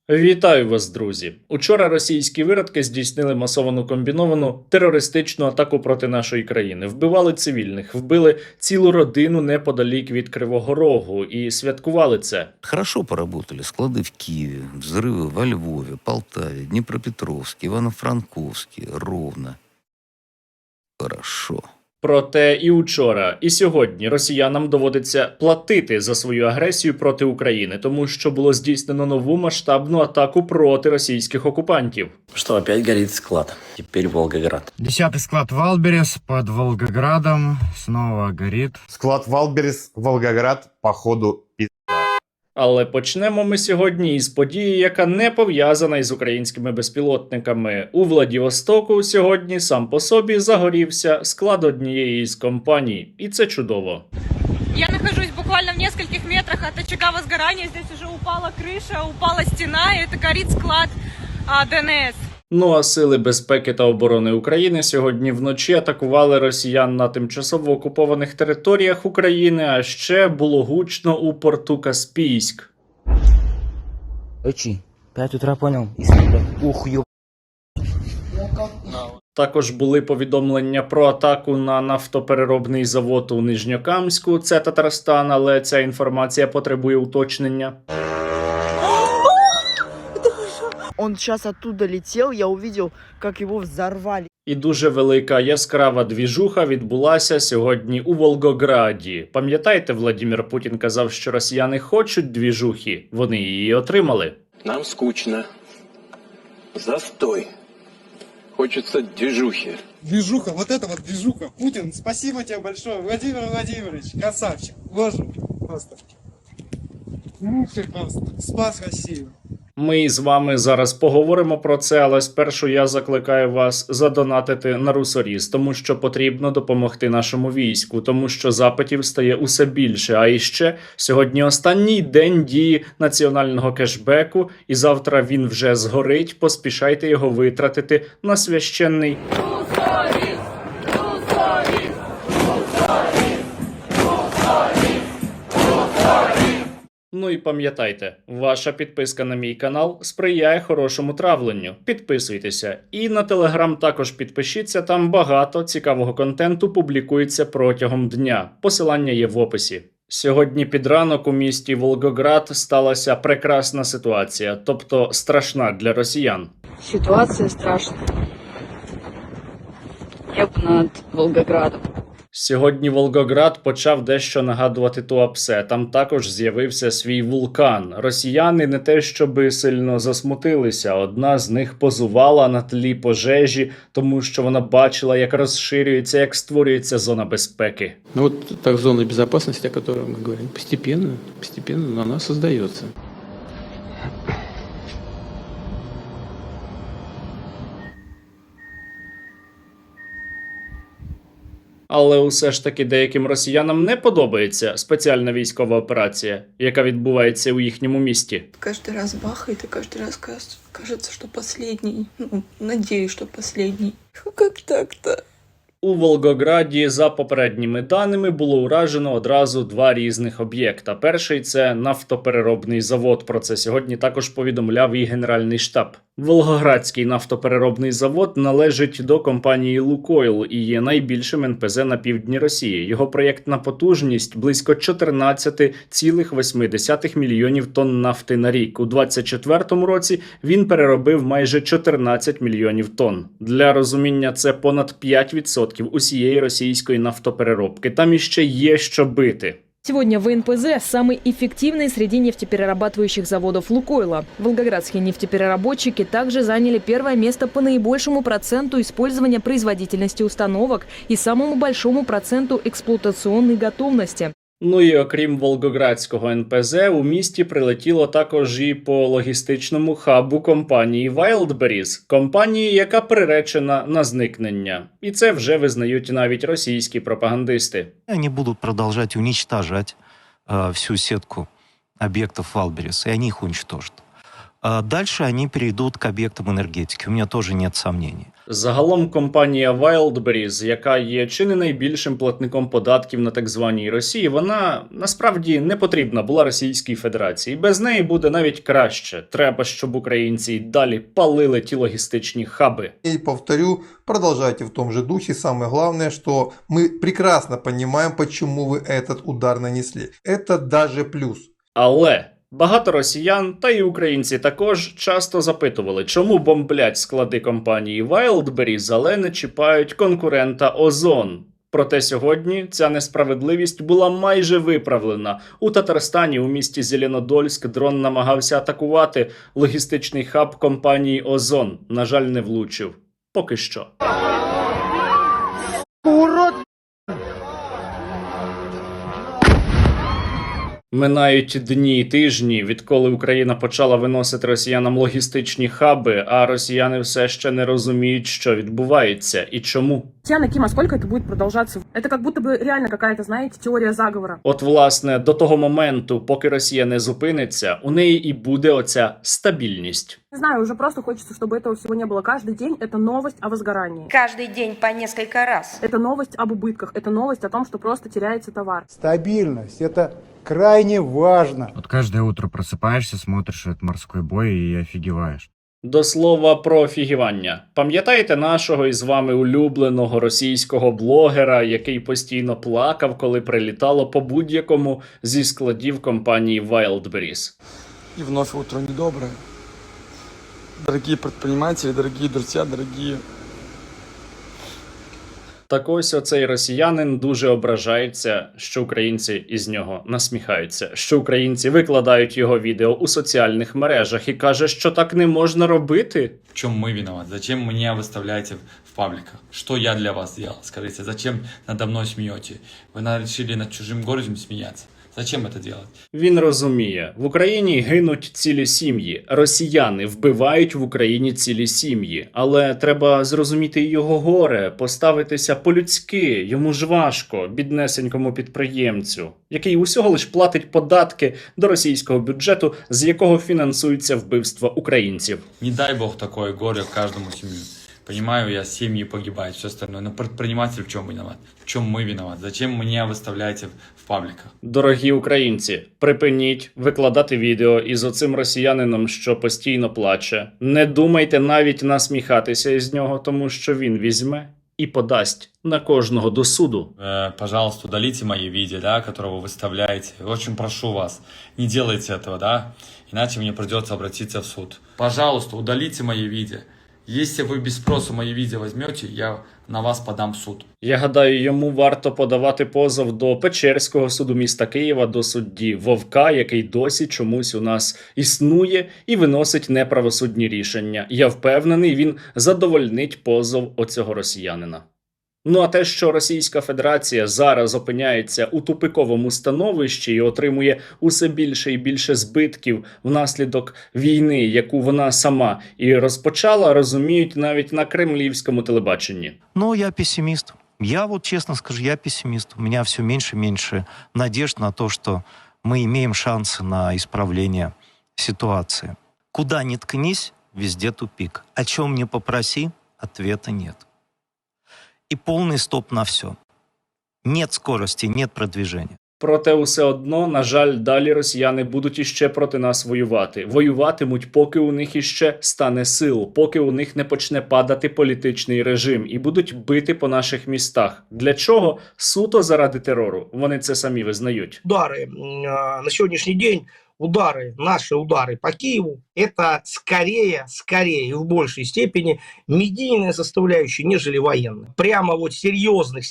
Вітаю вас, друзі! Учора російські виродки здійснили масовану комбіновану терористичну атаку проти нашої країни. Вбивали цивільних, вбили цілу родину неподалік від Кривого Рогу і святкували це. Хорошо поработали склады в Киеве, взрывы во Львове, Полтаве, Днепропетровске, Ивано-Франковске, Ровно. Хорошо. Проте і учора, і сьогодні росіянам доводиться платити за свою агресію проти України, тому що було здійснено нову масштабну атаку проти російських окупантів. Что, опять горит склад? Теперь Волгоград. 10-й склад Валберес под Волгоградом снова горит. Склад Валберес, Волгоград, походу, Але почнемо ми сьогодні із події, яка не пов'язана із українськими безпілотниками. У Владивостоку сьогодні сам по собі загорівся склад однієї із компаній. І це чудово. Я нахожусь буквально в нескольких метрах от очага возгорания. Здесь уже упала крыша, упала стена, и это горит склад ДНС. Ну а сили безпеки та оборони України сьогодні вночі атакували росіян на тимчасово окупованих територіях України, а ще було гучно у порту Каспійськ. Эчи, 5 утра понял? Ух, ё... Також були повідомлення про атаку на нафтопереробний завод у Нижньокамську, це Татарстан, але ця інформація потребує уточнення. Он сейчас оттуда летел, я увидел, как его взорвали. І дуже велика яскрава двіжуха відбулася сьогодні у Волгограді. Пам'ятаєте, Владимир Путін казав, що росіяни хочуть двіжухи, вони її отримали. Нам скучно. Застой. Хочется движухи. Движуха, вот это вот движуха. Путин, спасибо тебе большое. Владимир Владимирович, красавчик. Боже, просто. Лучший просто. Спас Россию. Ми з вами зараз поговоримо про це, але спершу я закликаю вас задонатити на Русоріз, тому що потрібно допомогти нашому війську, тому що запитів стає усе більше. А іще сьогодні останній день дії національного кешбеку, і завтра він вже згорить. Поспішайте його витратити на священний Ну і пам'ятайте, ваша підписка на мій канал сприяє хорошому травленню. Підписуйтеся. І на Телеграм також підпишіться, там багато цікавого контенту публікується протягом дня. Посилання є в описі. Сьогодні під ранок у місті Волгоград сталася прекрасна ситуація, тобто страшна для росіян. Ситуация страшная. Небо над Волгоградом. Сьогодні Волгоград почав дещо нагадувати Туапсе. Там також з'явився свій вулкан. Росіяни не те щоби сильно засмутилися. Одна з них позувала на тлі пожежі, тому що вона бачила, як розширюється, як створюється зона безпеки. Ну вот так зона безопасности, о которой мы говорим, постепенно она создается. Але усе ж таки деяким росіянам не подобається спеціальна військова операція, яка відбувається у їхньому місті. Каждый раз бахает, и каждый раз кажется, что последний. Ну, надеюсь, что последний. Как так-то? У Волгограді, за попередніми даними, було уражено одразу два різних об'єкта. Перший – це нафтопереробний завод. Про це сьогодні також повідомляв і Генеральний штаб. Волгоградський нафтопереробний завод належить до компанії «Лукойл» і є найбільшим НПЗ на півдні Росії. Його проєктна потужність – близько 14,8 мільйонів тонн нафти на рік. У 2024 році він переробив майже 14 мільйонів тонн. Для розуміння, це понад 5% усієї російської нафтопереробки. Там іще є що бити. Сегодня ВНПЗ – самый эффективный среди нефтеперерабатывающих заводов «Лукойла». Волгоградские нефтепереработчики также заняли первое место по наибольшему проценту использования производительности установок и самому большому проценту эксплуатационной готовности. Ну і окрім Волгоградського НПЗ, у місті прилетіло також і по логістичному хабу компанії Wildberries, компанії, яка приречена на зникнення. І це вже визнають навіть російські пропагандисти. Они будут продолжать уничтожать всю сетку объектов Wildberries, и они их уничтожат. Дальше они перейдут к объектам энергетики, у меня тоже нет сомнений. Загалом компанія Wildberries, яка є чи не найбільшим платником податків на так званій Росії, вона насправді не потрібна була Російській Федерації. Без неї буде навіть краще. Треба, щоб українці й далі палили ті логістичні хаби. И повторю, продолжайте в том же духе. Самое главное, что мы прекрасно понимаем, почему вы этот удар нанесли. Это даже плюс. Але багато росіян, та й українці також, часто запитували, чому бомблять склади компанії Wildberries, але не чіпають конкурента Озон. Проте сьогодні ця несправедливість була майже виправлена. У Татарстані у місті Зеленодольськ дрон намагався атакувати логістичний хаб компанії Озон. На жаль, не влучив. Поки що. Минають дні й тижні, відколи Україна почала виносити росіянам логістичні хаби, а росіяни все ще не розуміють, що відбувається і чому. Татьяна, Ким, а сколько это будет продолжаться? Это как будто бы реально какая-то, знаете, теория заговора. От, власне, до того моменту, поки Росія не зупиниться, у неї і буде оця стабільність. Не знаю, уже просто хочется, чтобы этого всего не было. Каждый день это новость о возгорании. Каждый день по несколько раз. Это новость об убытках. Это новость о том, что просто теряется товар. Стабильность – это крайне важно. Вот каждое утро просыпаешься, смотришь этот морской бой и офигеваешь. До слова про офігівання. Пам'ятаєте нашого із вами улюбленого російського блогера, який постійно плакав, коли прилітало по будь-якому зі складів компанії Wildberries? И вновь утро недоброе. Дорогие предприниматели, дорогие друзья, дорогие... Так ось оцей росіянин дуже ображається, що українці із нього насміхаються, що українці викладають його відео у соціальних мережах і каже, що так не можна робити. В чем мы виноваты? Зачем меня выставляете в пабликах? Что я для вас сделал? Скажите, зачем надо мной смеете? Вы решили над чужим городом смеяться? Зачем это делать? Він розуміє, в Україні гинуть цілі сім'ї, росіяни вбивають в Україні цілі сім'ї. Але треба зрозуміти його горе, поставитися по-людськи, йому ж важко, біднесенькому підприємцю, який усього лиш платить податки до російського бюджету, з якого фінансується вбивство українців. Не дай бог такое горе каждому семью. Понимаю, я семьи погибают, все остальное. Но предприниматель в чем виноват? В чем мы виноваты? Зачем меня выставляете в пабликах? Дорогі українці, припиніть викладати відео із оцим росіянином, що постійно плаче. Не думайте навіть насміхатися із нього, тому що він візьме і подасть на кожного до суду. Пожалуйста, удалите мои видео, да, которые вы выставляете. Очень прошу вас, не делайте этого, да, иначе мне придется обратиться в суд. Пожалуйста, удалите мои видео. Если вы без спросу мои відео візьмете, я на вас подам в суд. Я гадаю, йому варто подавати позов до Печерського суду міста Києва, до судді Вовка, який досі чомусь у нас існує і виносить неправосудні рішення. Я впевнений, він задовольнить позов оцього росіянина. Ну а те, що Російська Федерація зараз опиняється у тупиковому становищі і отримує усе більше і більше збитків внаслідок війни, яку вона сама і розпочала, розуміють навіть на кремлівському телебаченні. Но я пессимист. Я вот честно скажу, я пессимист. У меня все меньше и меньше надежд на то, что мы имеем шансы на исправление ситуации. Куда ни ткнись, везде тупик. О чем ни попроси, ответа нет. И полный стоп на все. Нет скорости, нет продвижения. Проте усе одно, на жаль, далі росіяни будуть іще проти нас воювати. Воюватимуть, поки у них іще стане сил, поки у них не почне падати політичний режим і будуть бити по наших містах. Для чого? Суто заради терору. Вони це самі визнають. Удары на сегодняшний день, наши удары по Киеву, это скорее и в большей степени медийная составляющая, нежели военная. Прямо вот серьезных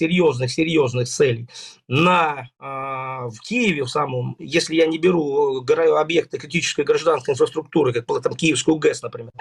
целей в Киеве в самом, если я не беру объекты критической гражданской инфраструктуры, как там Киевскую ГЭС, например,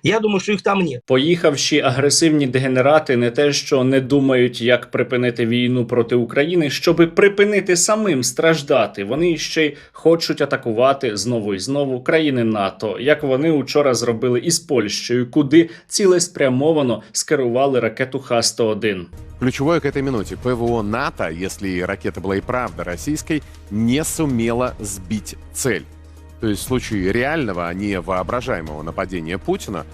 я думаю, что их там нет. Поїхавші агресивні дегенерати не те, що не думають, як припинити війну проти України, щоби припинити самим страждати. Вони ще й хочуть атакувати знову і знову країни НАТО, як вони учора зробили із Польщею, куди цілеспрямовано скерували ракету Х-101. Ключевое к этой минуте. ПВО НАТО, если ракета была и правда российской, не сумела сбить цель. То есть в случае реального, а не воображаемого нападения Путина,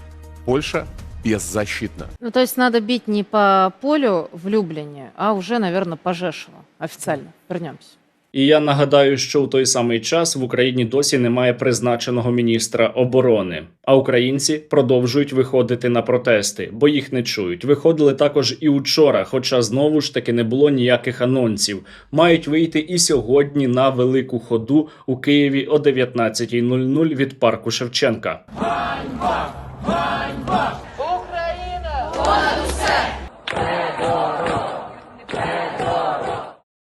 Польша беззащитна. Ну, то есть надо бить не по полю в Люблине, а уже, наверное, по Жешеву. Официально. Вернемся. І я нагадаю, що у той самий час в Україні досі немає призначеного міністра оборони. А українці продовжують виходити на протести, бо їх не чують. Виходили також і учора, хоча знову ж таки не було ніяких анонсів. Мають вийти і сьогодні на велику ходу у Києві о 19:00 від парку Шевченка. Ганьба! Ганьба! Україна! Понад усе!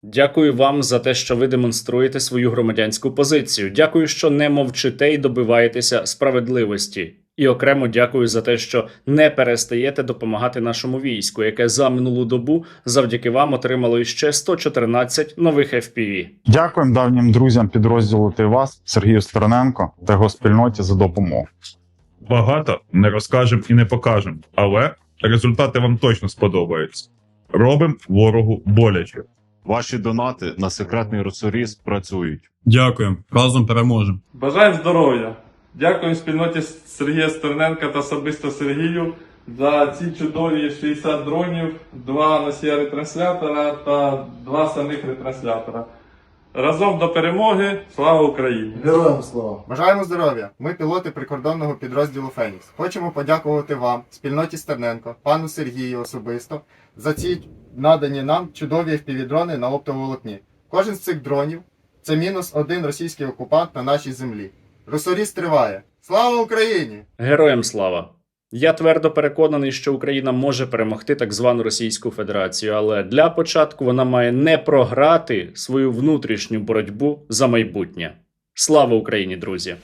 Дякую вам за те, що ви демонструєте свою громадянську позицію. Дякую, що не мовчите і добиваєтеся справедливості. І окремо дякую за те, що не перестаєте допомагати нашому війську, яке за минулу добу завдяки вам отримало іще 114 нових FPV. Дякуємо давнім друзям підрозділу ТВАС Сергію Стороненко та його спільноті за допомогу. Багато не розкажемо і не покажемо, але результати вам точно сподобаються. Робимо ворогу боляче. Ваші донати на секретний ресурс працюють. Дякуємо. Разом переможемо. Бажаємо здоров'я. Дякую спільноті Сергія Стерненка та особисто Сергію за ці чудові 60 дронів, 2 носія ретранслятора та 2 самих ретранслятора. Разом до перемоги. Слава Україні! Героям слава! Бажаємо здоров'я! Ми пілоти прикордонного підрозділу «Фенікс». Хочемо подякувати вам, спільноті Стерненко, пану Сергію особисто, за ці надані нам чудові FPV-дрони на оптоволокні. Кожен з цих дронів – це мінус один російський окупант на нашій землі. Русоріс триває! Слава Україні! Героям слава! Я твердо переконаний, що Україна може перемогти так звану Російську Федерацію, але для початку вона має не програти свою внутрішню боротьбу за майбутнє. Слава Україні, друзі!